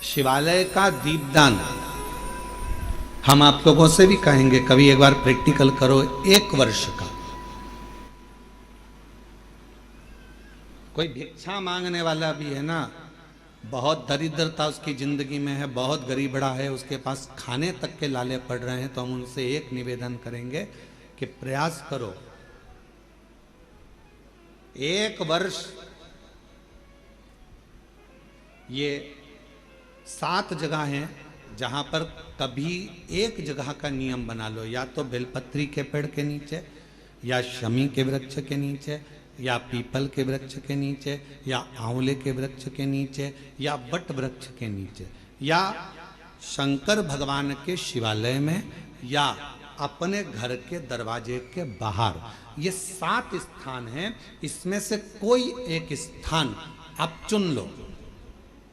शिवालय का दीपदान हम आप लोगों से भी कहेंगे, कभी एक बार प्रैक्टिकल करो। 1 वर्ष का कोई भिक्षा मांगने वाला भी है ना, बहुत दरिद्रता उसकी जिंदगी में है, बहुत गरीब बड़ा है, उसके पास खाने तक के लाले पड़ रहे हैं, तो हम उनसे एक निवेदन करेंगे कि प्रयास करो 1 वर्ष। ये 7 जगह हैं जहां पर कभी एक जगह का नियम बना लो, या तो बेलपत्री के पेड़ के नीचे, या शमी के वृक्ष के नीचे, या पीपल के वृक्ष के नीचे, या आंवले के वृक्ष के नीचे, या बट वृक्ष के नीचे, या शंकर भगवान के शिवालय में, या अपने घर के दरवाजे के बाहर। ये 7 स्थान हैं, इसमें से कोई एक स्थान आप चुन लो।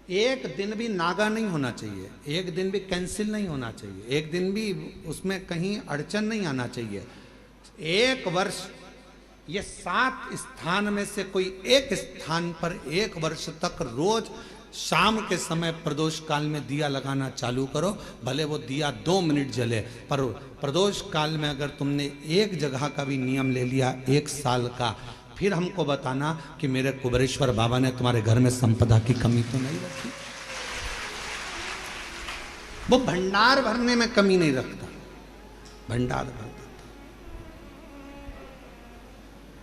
एक दिन भी नागा नहीं होना चाहिए, एक दिन भी कैंसिल नहीं होना चाहिए, एक दिन भी उसमें कहीं अड़चन नहीं आना चाहिए। 1 वर्ष ये 7 स्थान में से कोई एक स्थान पर 1 वर्ष तक रोज शाम के समय प्रदोष काल में दिया लगाना चालू करो। भले वो दिया 2 मिनट जले, पर प्रदोष काल में अगर तुमने एक जगह का भी नियम ले लिया 1 साल का, फिर हमको बताना कि मेरे कुबेरेश्वर बाबा ने तुम्हारे घर में संपदा की कमी तो नहीं रखी। वो भंडार भरने में कमी नहीं रखता, भंडार भरता।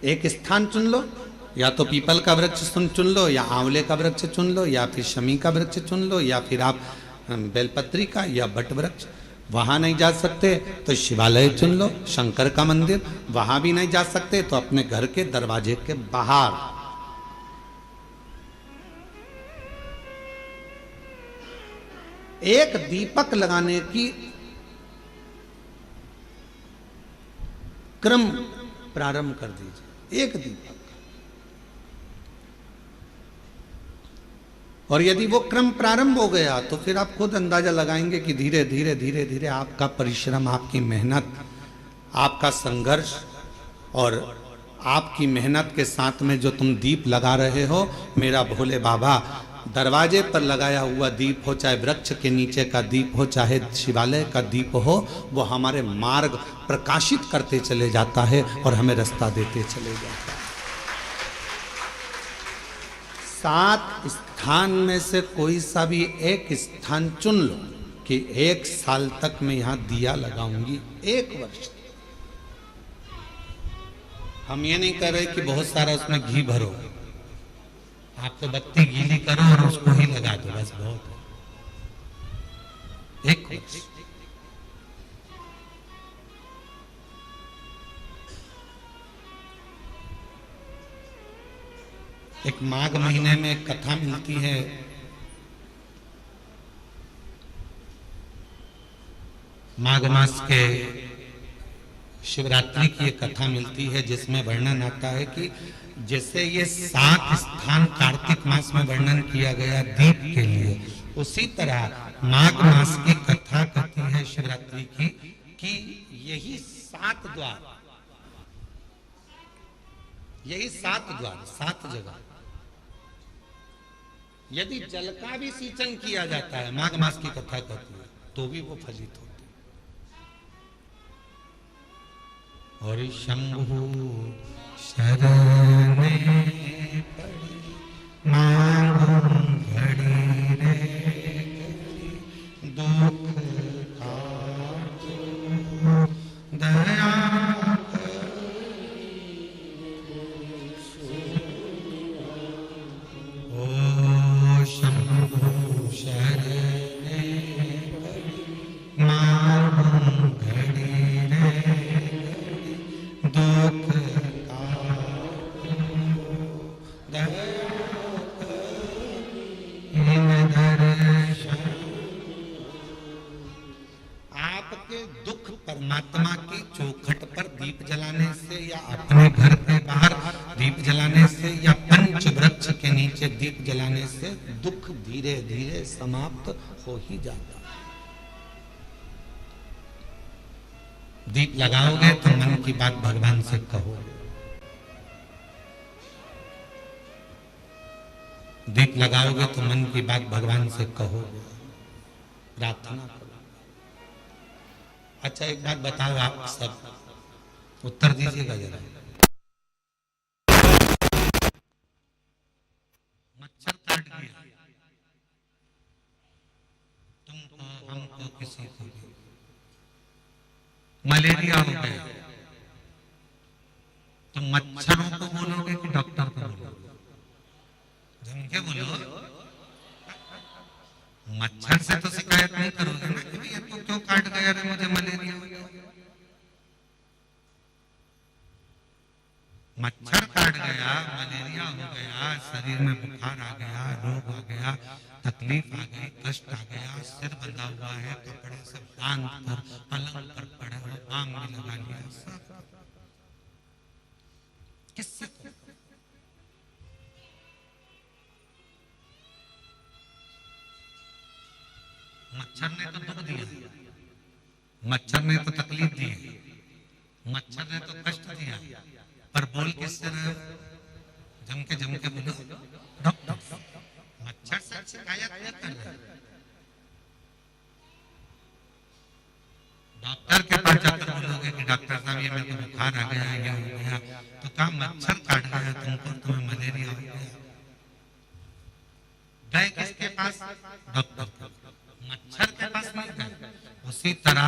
एक स्थान चुन लो, या तो पीपल का वृक्ष चुन लो, या आंवले का वृक्ष चुन लो, या फिर शमी का वृक्ष चुन लो, या फिर आप बेलपत्री का या बट वृक्ष। वहां नहीं जा सकते तो शिवालय चुन लो, शंकर का मंदिर। वहां भी नहीं जा सकते तो अपने घर के दरवाजे के बाहर। एक दीपक लगाने की क्रम प्रारंभ कर दीजिए, एक दीपक। और यदि वो क्रम प्रारंभ हो गया तो फिर आप खुद अंदाजा लगाएंगे कि धीरे धीरे धीरे धीरे आपका परिश्रम, आपकी मेहनत, आपका संघर्ष और आपकी मेहनत के साथ में जो तुम दीप लगा रहे हो, मेरा भोले बाबा दरवाजे पर लगाया हुआ दीप हो, चाहे वृक्ष के नीचे का दीप हो, चाहे शिवालय का दीप हो, वो हमारे मार्ग प्रकाशित करते चले जाता है और हमें रास्ता देते चले जाता है। 7 स्थान में से कोई सा भी एक स्थान चुन लो कि 1 साल तक मैं यहां दिया लगाऊंगी, 1 वर्ष। हम ये नहीं कर रहे कि बहुत सारा उसमें घी भरो, आप तो बत्ती गीली करो और उसको ही लगा दो, बस बहुत है। 1 वर्ष। एक माघ महीने में एक कथा मिलती है, माघ मास के शिवरात्रि की एक कथा मिलती है, जिसमें वर्णन आता है कि जैसे ये 7 स्थान कार्तिक मास में वर्णन किया गया दीप के लिए, उसी तरह माघ मास की कथा कहती है शिवरात्रि की कि यही 7 द्वार, यही 7 द्वार, 7 जगह, यदि जल का भी सिंचन किया जाता है, माघ मास की कथा कहती है, तो भी वो फलित होती है। और शंभु शरण पड़ी मांगो घड़ी रे दुख काटो दया परमात्मा की चौखट पर दीप जलाने से, या अपने घर के बाहर दीप जलाने से, या पंच वृक्ष के नीचे दीप जलाने से दुख धीरे धीरे समाप्त हो ही जाता है। दीप लगाओगे तो मन की बात भगवान से कहो, दीप लगाओगे तो मन की बात भगवान से कहोगे। प्रार्थना करो। अच्छा एक बात बताओ, आप सब उत्तर दीजिएगा जरा। मच्छर काट गया तुमको, हमको, किसी को भी, मलेरिया हो गया, तो मच्छरों को बोलोगे कि डॉक्टर को बोलोगे? झुमके बोलो। मच्छर से तो शिकायत नहीं करोगे ना कि भैया तो क्यों काट गया रे, मुझे मलेरिया हो गया। मच्छर काट गया, मलेरिया हो गया, शरीर में बुखार आ गया, रोग आ गया, तकलीफ आ गई, कष्ट आ गया, सिर बंधा हुआ है, कपड़े से बांध कर पलंग पर पड़े हो, बाम भी लगा लिया, सब किससे? मच्छर ने तो दुख दिया, मच्छर ने तो तकलीफ दी, मच्छर ने तो कष्ट दिया, पर बोल किससे रहे हो? जम के बोलो डॉक्टर। मच्छर से शिकायत नहीं कर रहे, डॉक्टर के पास जाकर बोलोगे कि डॉक्टर साहब ये मेरे को बुखार आ गया, ये हो गया, तो कहा मच्छर काट गया तुमको, तुम्हें मलेरिया हो गया। गए किसके पास? डॉक्टर के। मच्छर के पास नहीं गए। उसी तरह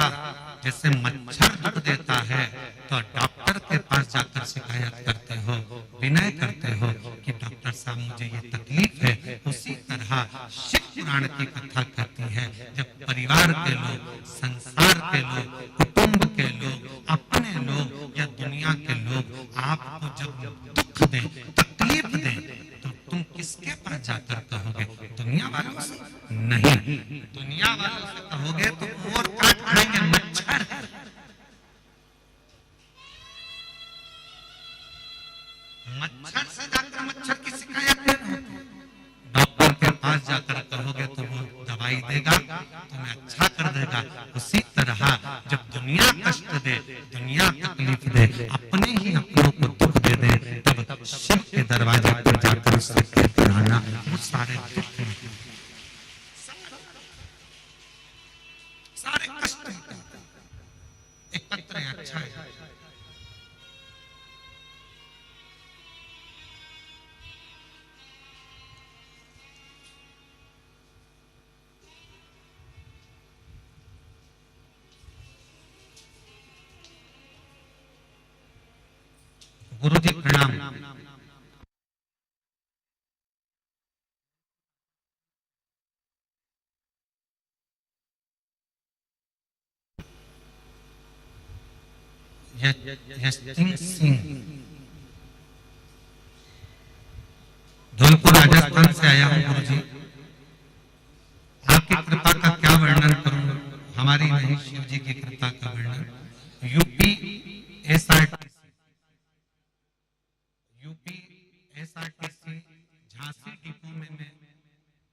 जैसे मच्छर दुख देता है तो डॉक्टर के पास जाकर शिकायत करते हो, विनय करते हो कि डॉक्टर साहब मुझे ये तकलीफ है। उसी तरह शिव पुराण की कथा कहती है, जब परिवार के लोग, संसार के लोग, कुटुंब के लोग, अपने लोग या दुनिया के लोग आपको जब दुख दें, तकलीफ दें, तो तुम किसके पास जाकर कहोगे? दुनिया वालों से नहीं। दुनिया वालों से कहोगे तो और काट खाएंगे मच्छर। मच्छर से जाकर मच्छर की शिकायत नहीं, डॉक्टर के पास जाकर कहोगे तो वो दवाई देगा, तुम्हें अच्छा कर देगा। उसी तरह जब दुनिया कष्ट दे, दुनिया तकलीफ दे, अपने ही अपनों को दुख दे दे, तब शिव के दरवाजे पर जाकर उससे कहते आना, वो सारे दुख, सारे कष्ट एक पत्र है, अच्छा है। गुरु जी प्रणाम। यशवंत सिंह धौलपुर राजस्थान से आया हूँ। गुरु जी आपकी कृपा का क्या वर्णन करूं, हमारी नहीं शिव जी की कृपा का वर्णन। यूपी एसआरटीसी झांसी डिपो में मैं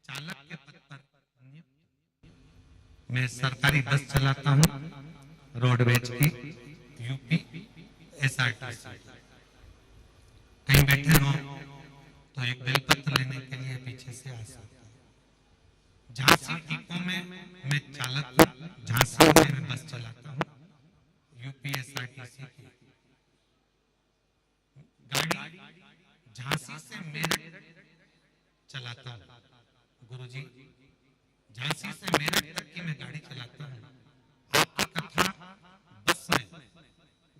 चालक के पद पर नियुक्त। मैं सरकारी बस चलाता हूँ रोडवेज की, यूपी एसआरटीसी। कहीं बैठे हो तो एक बेलपत्र लेने के लिए पीछे से आ सकते हैं। झांसी डिपो में मैं चालक हूँ, झांसी में मैं बस चलाता हूँ, यूपी एसआरटीसी की गाड़ी झांसी से मेरठ चलाता हूँ। गुरुजी झांसी से मेरठ तक की मैं गाड़ी चलाता हूँ। आपकी कथा बस में,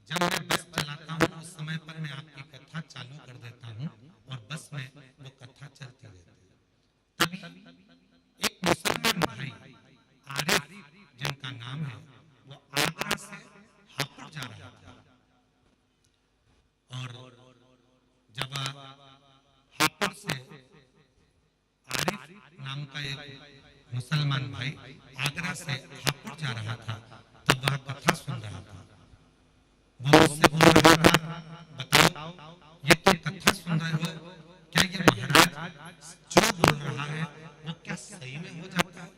जब मैं बस चलाता हूँ उस समय पर मैं आपकी कथा चालू कर देता हूँ और बस में वो कथा चलती रहती है। तभी एक मुसलमान भाई आरिफ जिनका नाम है, वो आगरा से हापुड़ जा रहा था और जब हापुड़ से आरिफ नाम का एक मुसलमान भाई आगरा से हापुड़ जा रहा था, तब वह कथा सुन रहा था। वो मुझसे बोल रहा था, बताओ ये तो कथा सुन रहे हो, क्या ये महाराज जो बोल रहा है वो क्या सही में हो जाता है?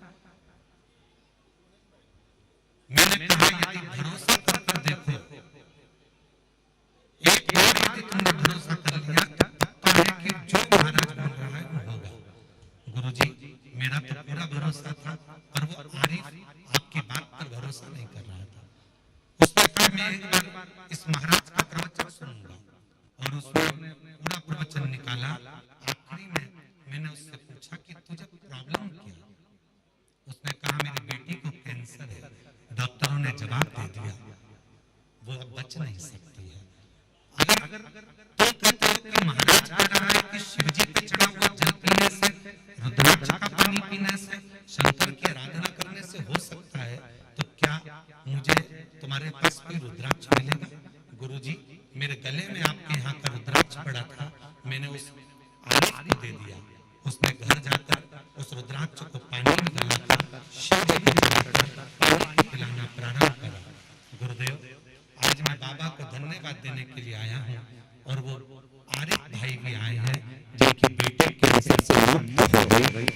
मैंने कहा यदि भरोसा कर देखो, एक बार यदि तुमने भरोसा कर लिया तो है कि जो महाराज बोल रहा है वो होगा। गुरुजी मेरा तो पूरा भरोसा था, पर वो आरिफ आपकी बात पर भरोसा नहीं कर रहा था। उसने कहा मैं एक बार इस महाराज का प्रवचन सुनूंगा, और उसने पूरा प्रवचन निकाला। आखिरी में मैंने उससे पूछा कि तुझे प्रॉब्लम क्या है? उसने कहा मेरी बेटी को कैंसर है। डॉक्टरों ने जवाब दे दिया वो अब बच नहीं सकती है। अगर तुम कहते हो कि महाराज कह रहा है कि शिव जी पे चढ़ा हुआ जल पीने से, रुद्राक्ष का पानी पीने से, शंकर की आराधना करने से हो सकता है, तो क्या मुझे तुम्हारे पास कोई रुद्राक्ष मिलेगा? गुरुजी, मेरे गले में आपके यहाँ का रुद्राक्ष पड़ा था, मैंने उस आरिफ को दे दिया। उसने घर जाकर उस रुद्राक्ष को पानी में गलाकर शिव जी को चढ़ाकर पानी पिलाना प्रारंभ करा। गुरुदेव, आज मैं बाबा को धन्यवाद देने के लिए आया हूँ, और वो आरिफ भाई भी आए हैं जिनकी बेटी कैंसर से मुक्त हो गई।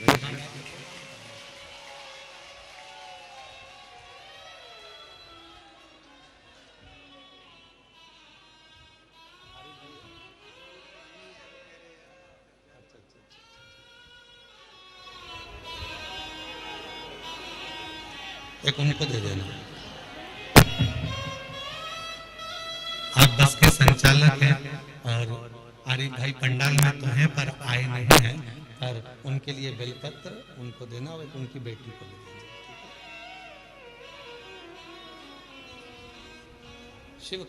एक उनको दे देना। आप बस के संचालक हैं, और आरिफ भाई पंडाल में तो हैं पर आए नहीं हैं, पर उनके लिए बेलपत्र उनको देना और उनकी बेटी को देना। शिव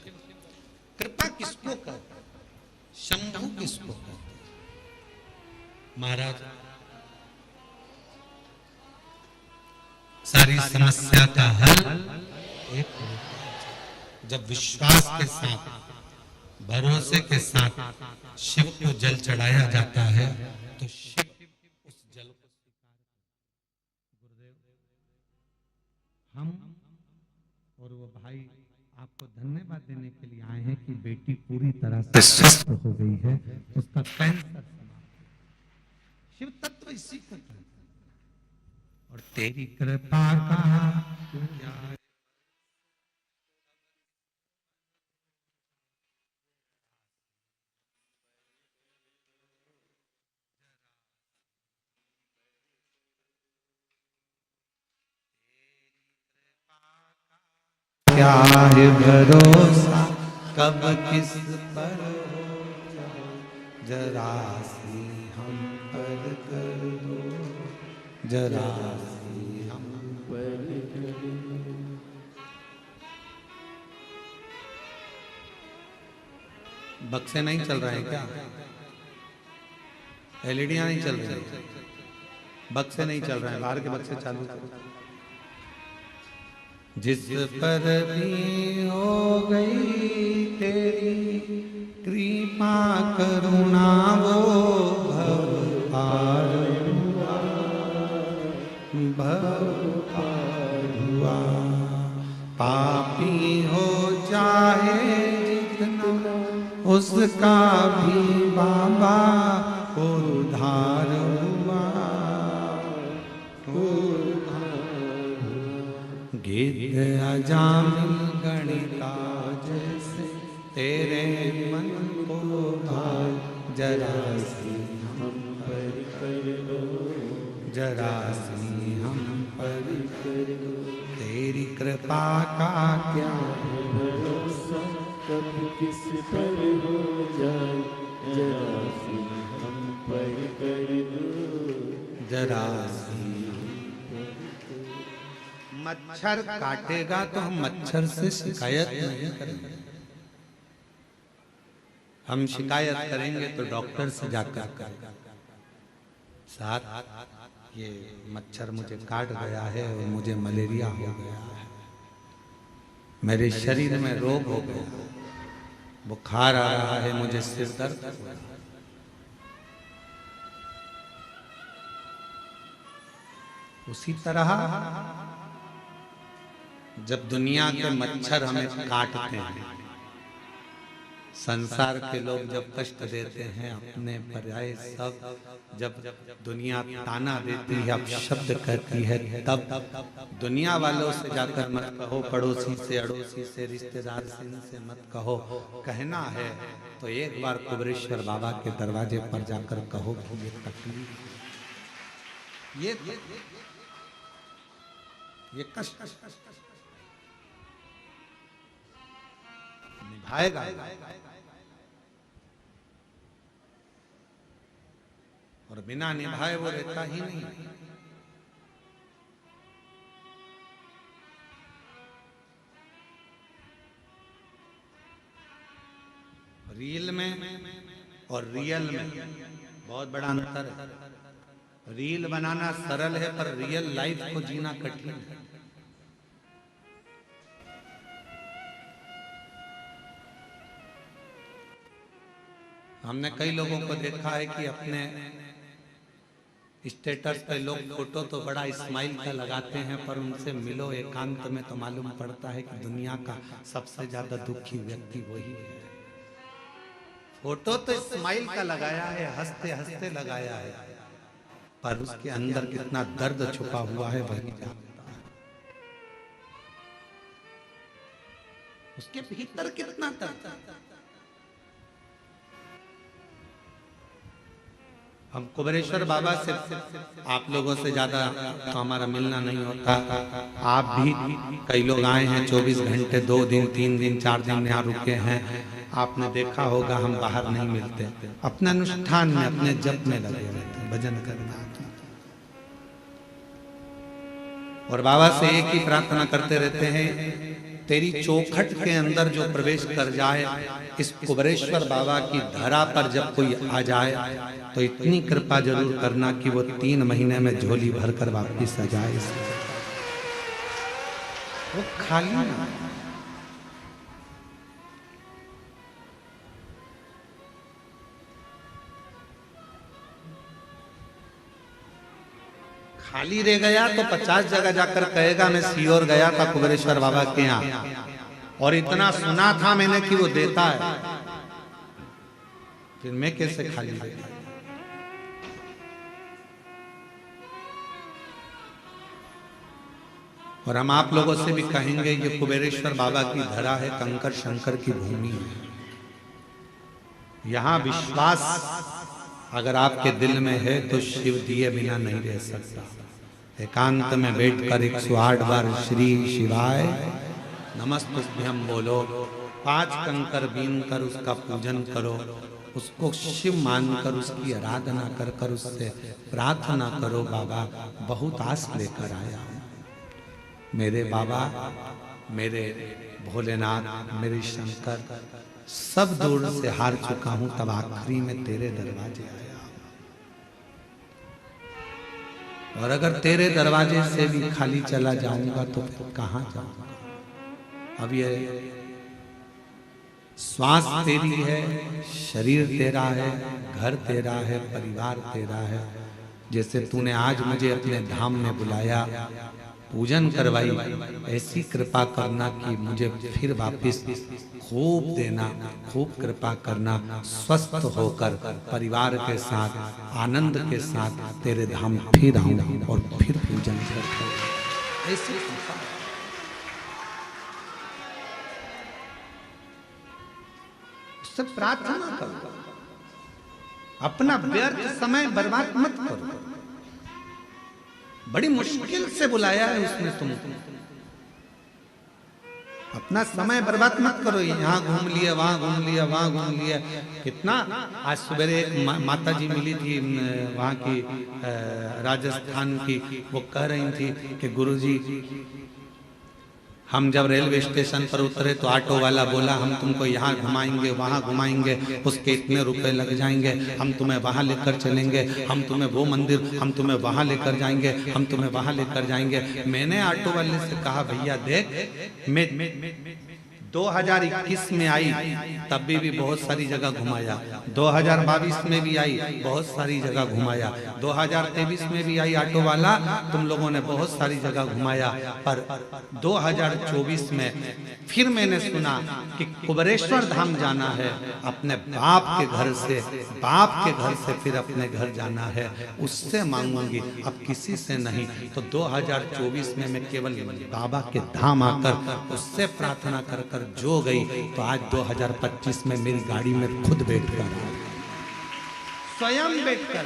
कृपा किसको कहते हैं? शंभु किसको कहते हैं? महाराज, सारी समस्या का हल एक, जब विश्वास के साथ, भरोसे के साथ शिव को जल चढ़ाया जाता है तो शिव उस जल को स्वीकार। गुरुदेव, हम और वो भाई आपको धन्यवाद देने के लिए आए हैं कि बेटी पूरी तरह से स्वस्थ हो गई है, उसका कैंसर समाप्त। शिव तत्व इसी को कहते हैं। और तेरी कृपा का क्या क्या है भरोसा, कब किस पर हो, जरा सी हम पर कर दो, जरा सी हम पर कर दो। बक्से नहीं चल रहे हैं क्या? एलईडियां नहीं चल रही हैं, बक्से नहीं चल रहे हैं, बाहर के बक्से चालू करो। जिस पर भी हो गई तेरी कृपा करुणा, वो भव पार हुआ, भव पार हुआ। पापी हो चाहे जितना, उसका भी बाबा उद्धार हुआ, गिद्ध अजामिल गणिका जैसे तेरे मन को भार, जरा सी हम पर कर दो, जरा सी हम पर कर दो। तेरी कृपा का क्या भरोसा, कब किस पर हो जाए, जरा सी हम पर कर दो, जरा सी। मच्छर काटेगा तो हम मच्छर से शिकायत नहीं करेंगे, हम शिकायत करेंगे तो डॉक्टर से जाकर करेंगे। साथ ये मच्छर मुझे काट गया है और मुझे मलेरिया हो गया है, मेरे शरीर में रोग हो गया, बुखार आ रहा है, मुझे सिर दर्द हो रहा है। उसी तरह जब दुनिया के मच्छर हमें काटते हैं, संसार के लोग जब कष्ट देते हैं, अपने पर्याय सब, जब दुनिया ताना देती है, अपशब्द कहती है, तब दुनिया वालों से जाकर मत कहो, पड़ोसी से, अड़ोसी से, रिश्तेदार से, इनसे मत कहो। कहना है तो एक बार कुबेरेश्वर बाबा के दरवाजे पर जाकर कहो कि ये तकलीफ। ये कष्ट निभाएगा, और बिना निभाए वो रहता ही नहीं। रील में और रियल में बहुत बड़ा अंतर है। रील बनाना सरल है, पर रियल लाइफ को जीना कठिन है। हमने कई लोगों को देखा है कि अपने स्टेटस पे लोग फोटो तो बड़ा स्माइल का लगाते हैं, पर उनसे मिलो एकांत में तो मालूम पड़ता है कि दुनिया का सबसे ज्यादा दुखी व्यक्ति वही है। फोटो तो स्माइल का लगाया है, हंसते हंसते लगाया है, पर उसके अंदर कितना दर्द छुपा हुआ है वही जानता है। उसके भीतर कितना दर्द। हम कुबेरेश्वर बाबा से आप लोगों से ज्यादा तो हमारा मिलना नहीं होता। आप भी कई लोग आए हैं 24 घंटे, 2 दिन 3 दिन 4 दिन यहाँ रुके हैं। आपने देखा होगा हम बाहर नहीं मिलते, अपने अनुष्ठान में अपने जप में लगे रहते हैं, भजन करना। और बाबा से एक ही प्रार्थना करते रहते हैं, तेरी चौखट के अंदर जो प्रवेश कर जाए, इस कुबेरेश्वर बाबा की धरा पर जब कोई आ जाए तो इतनी कृपा जरूर करना कि वो 3 महीने में झोली भर कर वापिस आ जाए। वो खाली ना, खाली रह गया तो 50 जगह जाकर कहेगा मैं सीहोर गया था कुबेरेश्वर बाबा के यहाँ और इतना सुना था मैंने कि वो देता है, फिर मैं कैसे खाली रह गया। और हम आप लोगों से भी कहेंगे ये कुबेरेश्वर बाबा की धरा है, कंकर शंकर की भूमि है। यहाँ विश्वास अगर आपके दिल में है तो शिव दिए बिना नहीं रह सकता। एकांत में बैठकर 108 बार श्री शिवाय नमस्तुभ्यम बोलो, 5 कंकर बीन कर उसका पूजन करो, उसको शिव मानकर उसकी आराधना कर कर उससे प्रार्थना करो। बाबा बहुत आस लेकर आया हूं, मेरे बाबा, मेरे भोलेनाथ, मेरे शंकर, सब दूर से हार चुका हूं, तब आखिरी में तेरे दरवाजे आया। और अगर तेरे दरवाजे से भी खाली चला जाऊंगा तो फिर कहां जाऊंगा। अब ये श्वास तेरी है, शरीर तेरा है, घर तेरा है, परिवार तेरा है। जैसे तूने आज मुझे अपने धाम में बुलाया, पूजन करवाई, ऐसी कृपा करना कि मुझे फिर वापस खूब देना, खूब कृपा करना, स्वस्थ होकर परिवार के साथ आनंद के साथ तेरे धाम फिर आऊं और फिर पूजन कर। ऐसी कृपा उससे प्रार्थना करो, अपना व्यर्थ समय बर्बाद मत करो। बड़ी मुश्किल से बुलाया है उसने तुमको, अपना समय बर्बाद मत करो। यहाँ घूम लिया, वहां घूम लिया, वहां घूम लिया। कितना आज सवेरे एक माता जी मिली थी वहां की, राजस्थान की, वो कह रही थी कि गुरुजी हम जब रेलवे स्टेशन पर उतरे तो ऑटो वाला बोला हम तुमको यहाँ घुमाएंगे, वहाँ घुमाएंगे, उसके इतने रुपए लग जाएंगे, हम तुम्हें वहाँ लेकर चलेंगे, हम तुम्हें वो मंदिर, हम तुम्हें वहाँ लेकर जाएंगे, हम तुम्हें वहाँ लेकर जाएंगे। मैंने ऑटो वाले से कहा भैया देख, मैं 2021 में आई तब भी बहुत सारी जगह घुमाया, 2022 में भी आई बहुत सारी जगह घुमाया, 2023 में भी आई ऑटो वाला, तुम लोगों ने बहुत सारी जगह घुमाया, पर 2024 में फिर मैंने सुना कि कुबेरेश्वर धाम जाना है, अपने बाप के घर से, बाप के घर से फिर अपने घर जाना है, उससे मांगूंगी, अब किसी से नहीं। तो 2024 में मैं केवल बाबा के धाम आकर उससे प्रार्थना कर कर जो गई, तो आज 2025 में मेरी गाड़ी में खुद बैठकर, स्वयं बैठकर,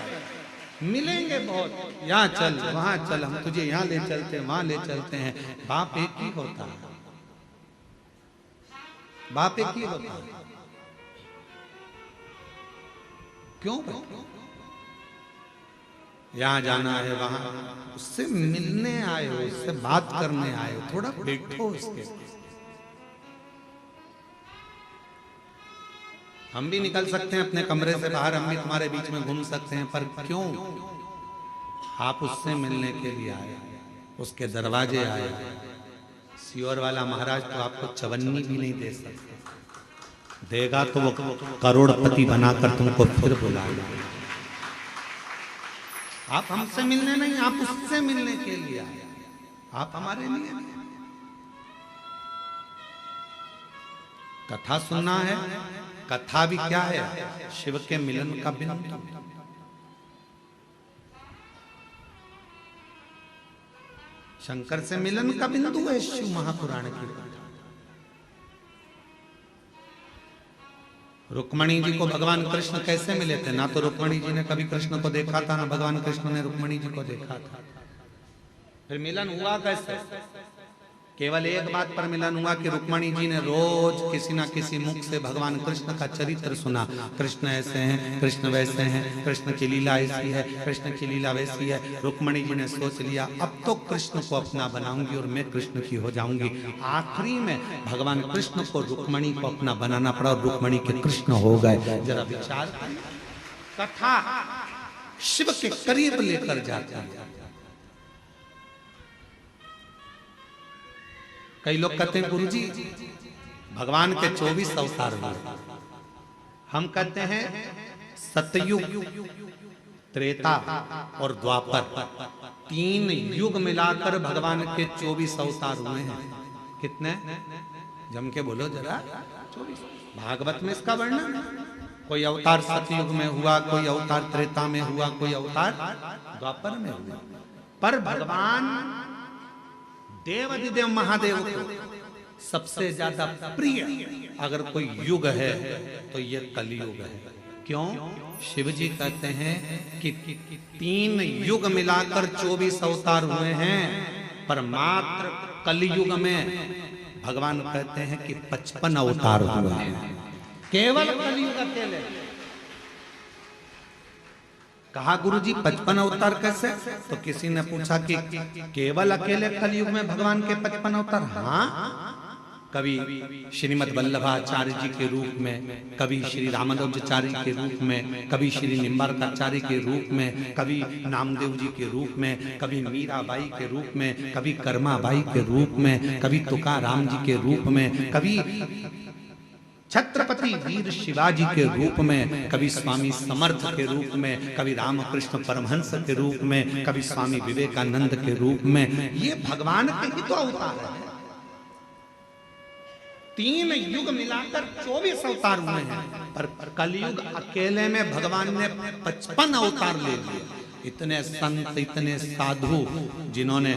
मिलेंगे बहुत, यहाँ चल वहां चल, हम तुझे यहाँ ले चलते हैं वहां ले चलते हैं। बाप एक ही होता है, बाप एक ही होता है। क्यों? यहाँ जाना है वहां, उससे मिलने आए हो, उससे बात करने आए हो, थोड़ा बैठो उसके। हम भी निकल सकते हैं अपने कमरे से बाहर, हम भी तुम्हारे बीच में घूम सकते हैं, पर क्यों? आप उससे मिलने के लिए आए, उसके दरवाजे आए। सियोर वाला महाराज तो आपको चवन्नी भी नहीं दे सकता, देगा तो वो करोड़पति बनाकर तुमको फिर बुलाएगा। आप हमसे मिलने नहीं, आप उससे मिलने के लिए आए, आप हमारे लिए नहीं। कथा सुनना है, कथा भी क्या है? शिव के मिलन का बिंदु। शंकर से मिलन का बिंदु है शिव महापुराण की कथा। रुक्मणी जी को भगवान कृष्ण कैसे मिले थे? ना तो रुक्मणी जी ने कभी कृष्ण को देखा था, ना भगवान कृष्ण ने रुक्मणी जी को देखा था। फिर मिलन हुआ कैसे? केवल एक बात पर मिलन हुआ कि रुक्मणी जी ने रोज किसी ना किसी मुख से भगवान कृष्ण का चरित्र सुना। कृष्ण ऐसे हैं, कृष्ण वैसे हैं, कृष्ण की लीला ऐसी है, कृष्ण की लीला वैसी है। रुक्मणी जी ने सोच लिया अब तो कृष्ण को अपना बनाऊंगी और मैं कृष्ण की हो जाऊंगी। आखिरी में भगवान कृष्ण को रुक्मणी को अपना बनाना पड़ा और रुक्मणी के कृष्ण हो गए। जरा विचार, कथा शिव के करीब लेकर जाता है। कई लोग कहते हैं गुरुजी भगवान के 24 अवतार हुए। हम कहते हैं सतयुग, त्रेता और द्वापर, 3 युग मिलाकर भगवान के 24 अवतार हुए हैं। कितने? जम के बोलो जरा। 24। भागवत में इसका वर्णन, कोई अवतार सतयुग में हुआ, कोई अवतार त्रेता में हुआ, कोई अवतार द्वापर में हुआ। पर भगवान देवाधिदेव महादेव को सबसे ज्यादा प्रिय अगर कोई युग है तो ये कलयुग है। क्यों? शिव जी कहते हैं कि 3 युग मिलाकर 24 अवतार हुए हैं, पर मात्र कलयुग में भगवान कहते हैं कि 55 अवतार हुए हैं। केवल कलयुग अकेले। कहा गुरुजी 55 अवतार कैसे? तो किसी ने पूछा कि केवल अकेले कलयुग में भगवान के 55 अवतार? हाँ, कभी श्रीमद वल्लभाचार्य जी के रूप में, कभी श्री रामानुजाचार्य के रूप में, कभी श्री निम्बार्काचार्य के रूप में, कभी नामदेव जी के रूप में, कभी मीराबाई के रूप में, कभी कर्माबाई के रूप में, कभी तुकाराम जी के रूप में, कभी छत्रपति वीर शिवाजी के रूप में, कभी स्वामी समर्थ के रूप में, कभी रामकृष्ण परमहंस के रूप में, कभी स्वामी विवेकानंद के रूप में। ये भगवान के ही तो अवतार है। 3 युग मिलाकर 24 अवतार हुए हैं, पर कलयुग अकेले में भगवान ने 55 अवतार ले लिए। इतने संत, इतने साधु जिन्होंने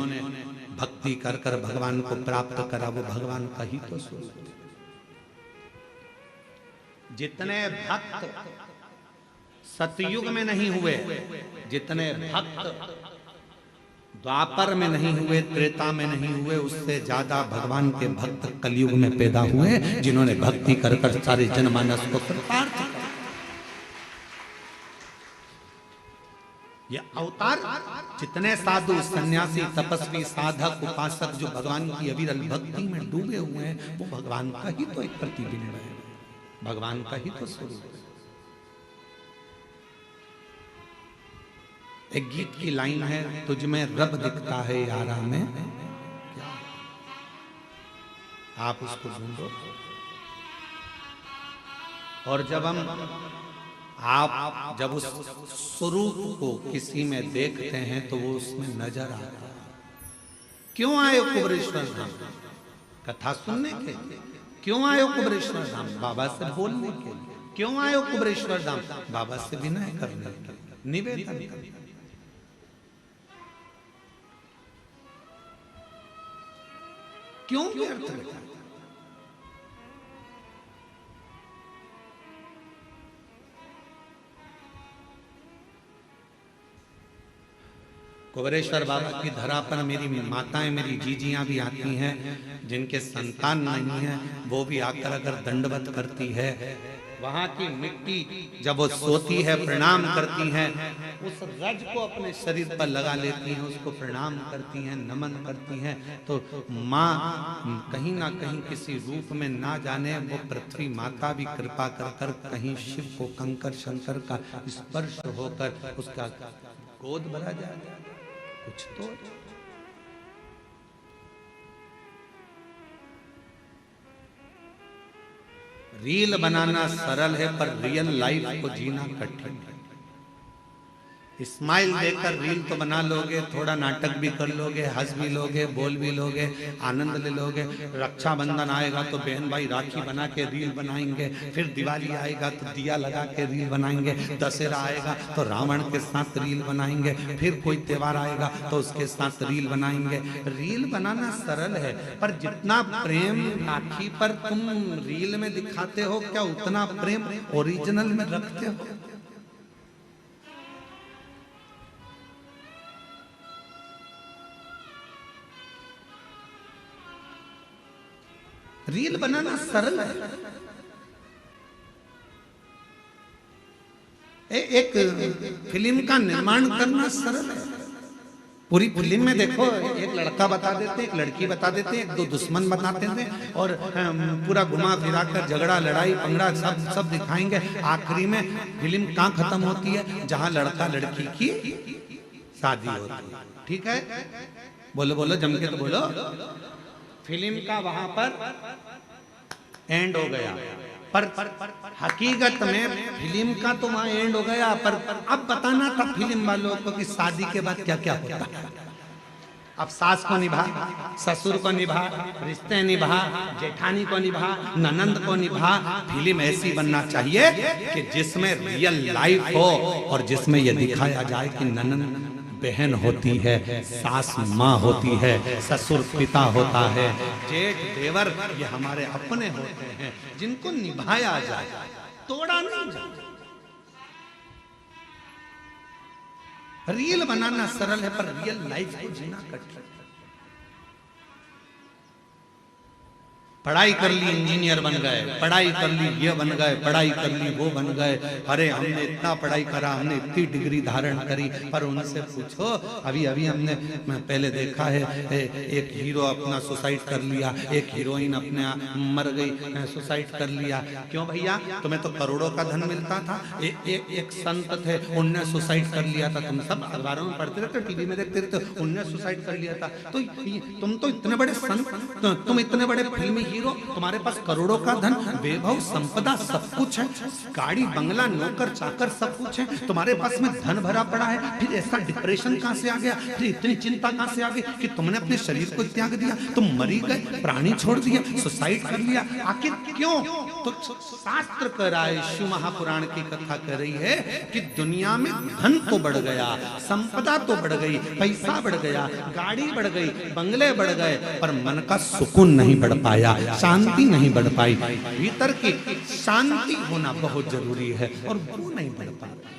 भक्ति कर कर भगवान को प्राप्त करा, वो भगवान का ही तो स्वरूप। जितने भक्त सतयुग में नहीं हुए, जितने भक्त द्वापर में नहीं हुए, त्रेता में नहीं हुए, उससे ज्यादा भगवान के भक्त कलयुग में पैदा हुए, जिन्होंने भक्ति कर कर सारे जनमानस को कृतार्थ किया। ये अवतार जितने साधु, सन्यासी, तपस्वी, साधक, उपासक जो भगवान की अविरल भक्ति में डूबे हुए हैं, वो भगवान का ही तो एक प्रतिबिंब है, भगवान का ही तो स्वरूप है। एक गीत की लाइन है, तुझ में रब दिखता है यारा में क्या? आप उसको ढूंढो, और जब उस स्वरूप को किसी में देखते हैं तो वो उसमें नजर आता है। क्यों आए कुबरेश्वर धाम? कथा सुनने के लिए। क्यों आए कुबरेश्वर धाम? बाबा से बोलने के लिए। क्यों आए कुबरेश्वर धाम? बाबा से विनय करने के लिए, निवेदन करने। क्यों व्यर्थ है? कुबेरेश्वर बाबा की धरा पर मेरी माताएं, मेरी जीजियां भी आती हैं, जिनके संतान नहीं है, वो भी आकर अगर दंडवत करती है, वहां की मिट्टी जब वो सोती है प्रणाम करती हैं, उस रज को अपने शरीर पर लगा लेती हैं, उसको प्रणाम करती हैं, नमन करती हैं, तो माँ कहीं ना कहीं किसी रूप में ना जाने वो पृथ्वी माता भी कृपा कर कर कहीं शिव को कंकर शंकर का स्पर्श होकर उसका गोद भरा जाए। कुछ तो रील बनाना सरल है पर रियल लाइफ को जीना कठिन है। स्माइल देकर रील तो बना लोगे, थोड़ा नाटक भी कर लोगे, हंस भी लोगे, बोल भी लोगे, आनंद ले लोगे। रक्षाबंधन आएगा तो बहन भाई राखी बना के रील बनाएंगे, फिर दिवाली आएगा तो दिया लगा के रील बनाएंगे, दशहरा आएगा तो रावण के साथ रील बनाएंगे, फिर कोई त्योहार आएगा तो उसके साथ रील बनाएंगे। रील बनाना सरल है पर जितना प्रेम राखी पर तुम रील में दिखाते हो, क्या उतना प्रेम ओरिजिनल में रखते हो? रील बनाना सरल है। एक फिल्म का निर्माण करना सरल है। पूरी फिल्म में देखो, एक लड़का बता देते, एक लड़की बता देते, एक दो दुश्मन बताते थे और पूरा घुमा फिरा कर झगड़ा लड़ाई पंगड़ा सब दिखाएंगे। आखिरी में फिल्म कहाँ खत्म होती है? जहां लड़का लड़की की शादी होती है। ठीक है, बोलो बोलो जम के तो बोलो। फिल्म का वहां पर एंड हो गया, पर हकीकत में फिल्म का तो वहां एंड हो गया, पर अब बताना था फिल्म वालों को कि शादी के बाद क्या क्या होता है। अब सास को निभा, ससुर को निभा, रिश्ते निभा, जेठानी को निभा, ननंद को निभा। फिल्म ऐसी बनना चाहिए कि जिसमें रियल लाइफ हो और जिसमें यह दिखाया जाए कि ननंद बहन होती है, सास माँ होती है, ससुर पिता होता है, जेठ देवर ये हमारे अपने होते हैं, जिनको निभाया जाए, तोड़ा नहीं जाए। रील बनाना सरल है पर रियल लाइफ को जीना कठिन। पढ़ाई कर ली इंजीनियर बन गए, पढ़ाई कर ली ये बन गए, पढ़ाई कर ली वो बन गए। अरे हमने इतना पढ़ाई करा, हमने इतनी डिग्री धारण करी, पर उनसे पूछो, अभी अभी हमने पहले देखा है एक हीरो अपना सुसाइड कर लिया, एक हीरोइन अपने मर गई, सुसाइड कर लिया। क्यों भैया? तुम्हें तो करोड़ों का धन मिलता था। एक संत थे, उनने सुसाइड कर लिया था। तुम सब अखबारों में पढ़ते रहते, टीवी में देखते रहते, उनने सुसाइड कर लिया था। तो तुम तो इतने बड़े संत, तुम इतने बड़े फिल्मी हीरो, तुम्हारे पास करोड़ों का धन, वैभव संपदा सब कुछ है, गाड़ी बंगला नौकर चाकर सब कुछ है, तुम्हारे पास में धन भरा पड़ा है, फिर ऐसा डिप्रेशन कहां से आ गया? फिर इतनी चिंता कहां से आ गई कि तुमने अपने शरीर को त्याग दिया? तुम मरी गए, प्राणी छोड़ दिया, सुसाइड कर लिया। आखिर क्यों? तो शास्त्र कह रहा है, शिव महापुराण की कथा कह रही है कि दुनिया में धन तो बढ़ गया, संपदा तो बढ़ गई, पैसा बढ़ गया, गाड़ी बढ़ गई, बंगले बढ़ गए, पर मन का सुकून नहीं बढ़ पाया, शांति नहीं बढ़ पाई। भीतर की शांति होना बहुत जरूरी है और वो नहीं बढ़ पाता।